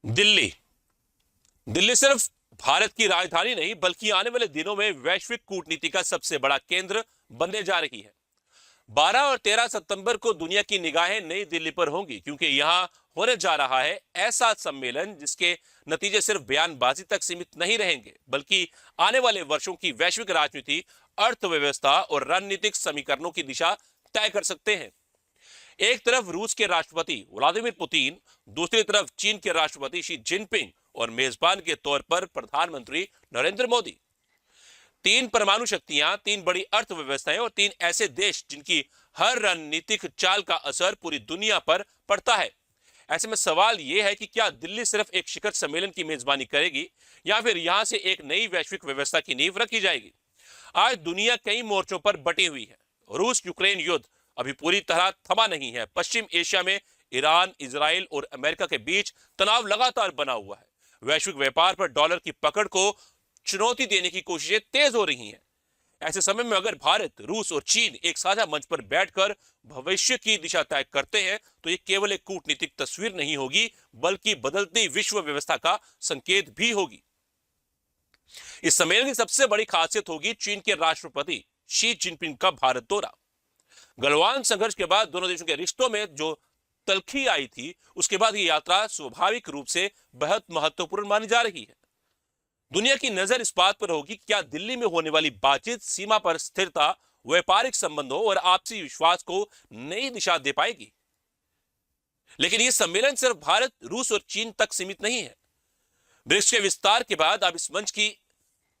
दिल्ली दिल्ली सिर्फ भारत की राजधानी नहीं बल्कि आने वाले दिनों में वैश्विक कूटनीति का सबसे बड़ा केंद्र बनने जा रही है। 12 और 13 सितंबर को दुनिया की निगाहें नई दिल्ली पर होंगी, क्योंकि यहां होने जा रहा है ऐसा सम्मेलन जिसके नतीजे सिर्फ बयानबाजी तक सीमित नहीं रहेंगे, बल्कि आने वाले वर्षों की वैश्विक राजनीति, अर्थव्यवस्था और रणनीतिक समीकरणों की दिशा तय कर सकते हैं। एक तरफ रूस के राष्ट्रपति व्लादिमीर पुतिन, दूसरी तरफ चीन के राष्ट्रपति शी जिनपिंग और मेजबान के तौर पर प्रधानमंत्री नरेंद्र मोदी। तीन परमाणु शक्तियां, तीन बड़ी अर्थव्यवस्थाएं और तीन ऐसे देश जिनकी हर रणनीतिक चाल का असर पूरी दुनिया पर पड़ता है। ऐसे में सवाल यह है कि क्या दिल्ली सिर्फ एक शिखर सम्मेलन की मेजबानी करेगी या फिर यहां से एक नई वैश्विक व्यवस्था की नींव रखी जाएगी। आज दुनिया कई मोर्चों पर बटी हुई है। रूस यूक्रेन युद्ध अभी पूरी तरह थमा नहीं है। पश्चिम एशिया में ईरान, इजराइल और अमेरिका के बीच तनाव लगातार बना हुआ है। वैश्विक व्यापार पर डॉलर की पकड़ को चुनौती देने की कोशिशें तेज हो रही हैं। ऐसे समय में अगर भारत, रूस और चीन एक साझा मंच पर बैठकर भविष्य की दिशा तय करते हैं तो ये केवल एक कूटनीतिक तस्वीर नहीं होगी, बल्कि बदलती विश्व व्यवस्था का संकेत भी होगी। इस सम्मेलन की सबसे बड़ी खासियत होगी चीन के राष्ट्रपति शी जिनपिंग का भारत दौरा। गलवान संघर्ष के बाद दोनों देशों के रिश्तों में जो तल्खी आई थी, उसके बाद ये यात्रा स्वाभाविक रूप से बेहद महत्वपूर्ण मानी जा रही है। दुनिया की नजर इस बात पर होगी कि क्या दिल्ली में होने वाली बातचीत सीमा पर स्थिरता, व्यापारिक संबंधों और आपसी विश्वास को नई दिशा दे पाएगी। लेकिन यह सम्मेलन सिर्फ भारत, रूस और चीन तक सीमित नहीं है। ब्रिक्स के विस्तार के बाद अब इस मंच की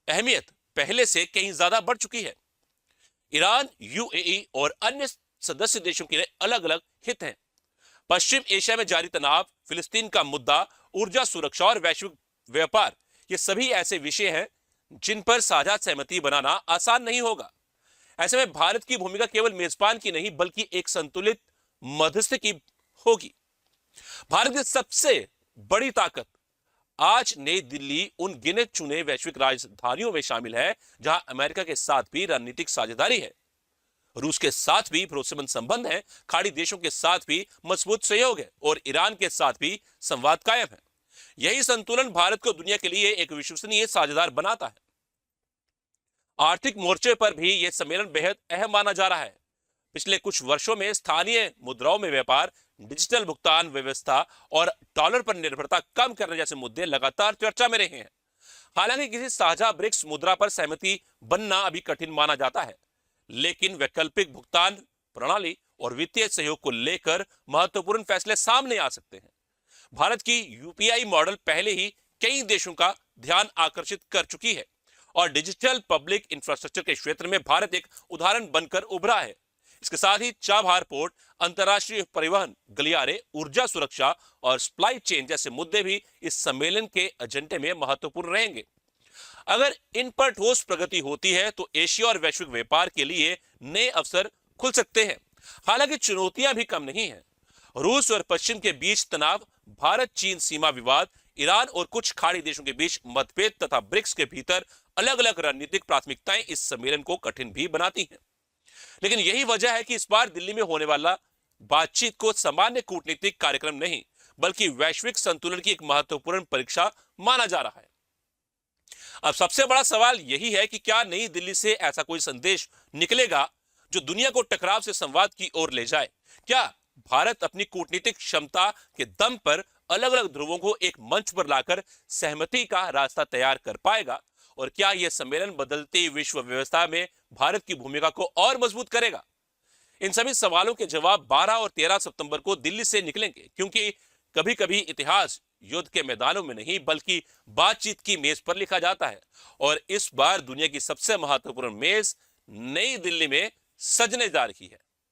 अहमियत पहले से कहीं ज्यादा बढ़ चुकी है। ईरान, यूएई और अन्य सदस्य देशों के लिए अलग अलग हित हैं। पश्चिम एशिया में जारी तनाव, फिलिस्तीन का मुद्दा, ऊर्जा सुरक्षा और वैश्विक व्यापार, ये सभी ऐसे विषय हैं जिन पर साझा सहमति बनाना आसान नहीं होगा। ऐसे में भारत की भूमिका केवल मेजबान की नहीं बल्कि एक संतुलित मध्यस्थ की होगी। भारत की सबसे बड़ी ताकत आज नई दिल्ली उन गिने चुने वैश्विक राजधानियों में शामिल है जहां अमेरिका के साथ भी रणनीतिक साझेदारी है, रूस के साथ भी भरोसेमंद संबंध है, खाड़ी देशों के साथ भी मजबूत सहयोग है और ईरान के साथ भी संवाद कायम है। यही संतुलन भारत को दुनिया के लिए एक विश्वसनीय साझेदार बनाता है। आर्थिक मोर्चे पर भी यह सम्मेलन बेहद अहम माना जा रहा है। पिछले कुछ वर्षों में स्थानीय मुद्राओं में व्यापार, डिजिटल भुगतान व्यवस्था और डॉलर पर निर्भरता कम करने जैसे मुद्दे लगातार चर्चा में रहे हैं। हालांकि किसी साझा ब्रिक्स मुद्रा पर सहमति बनना अभी कठिन माना जाता है, लेकिन वैकल्पिक भुगतान प्रणाली और वित्तीय सहयोग को लेकर महत्वपूर्ण फैसले सामने आ सकते हैं। भारत की यूपीआई मॉडल पहले ही कई देशों का ध्यान आकर्षित कर चुकी है और डिजिटल पब्लिक इंफ्रास्ट्रक्चर के क्षेत्र में भारत एक उदाहरण बनकर उभरा है। इसके साथ ही चाबहार पोर्ट, अंतर्राष्ट्रीय परिवहन, गलियारे, ऊर्जा सुरक्षा और सप्लाई चेन जैसे मुद्दे भी इस सम्मेलन के एजेंडे में महत्वपूर्ण रहेंगे। अगर इन पर ठोस प्रगति होती है तो एशिया और वैश्विक व्यापार के लिए नए अवसर खुल सकते हैं। हालांकि चुनौतियां भी कम नहीं है। रूस और पश्चिम के बीच तनाव, भारत चीन सीमा विवाद, ईरान और कुछ खाड़ी देशों के बीच मतभेद तथा ब्रिक्स के भीतर अलग अलग रणनीतिक प्राथमिकताएं इस सम्मेलन को कठिन भी बनाती हैं। लेकिन यही वजह है कि इस बार दिल्ली में होने वाला बातचीत को सामान्य कूटनीतिक कार्यक्रम नहीं बल्कि वैश्विक संतुलन की एक महत्वपूर्ण परीक्षा माना जा रहा है। अब सबसे बड़ा सवाल यही है कि क्या नई दिल्ली से ऐसा कोई संदेश निकलेगा जो दुनिया को टकराव से संवाद की ओर ले जाए। क्या भारत अपनी कूटनीतिक क्षमता के दम पर अलग अलग ध्रुवों को एक मंच पर लाकर सहमति का रास्ता तैयार कर पाएगा, और क्या यह सम्मेलन बदलती विश्व व्यवस्था में भारत की भूमिका को और मजबूत करेगा। इन सभी सवालों के जवाब 12 और 13 सितंबर को दिल्ली से निकलेंगे, क्योंकि कभी कभी इतिहास युद्ध के मैदानों में नहीं बल्कि बातचीत की मेज पर लिखा जाता है, और इस बार दुनिया की सबसे महत्वपूर्ण मेज नई दिल्ली में सजने जा रही है।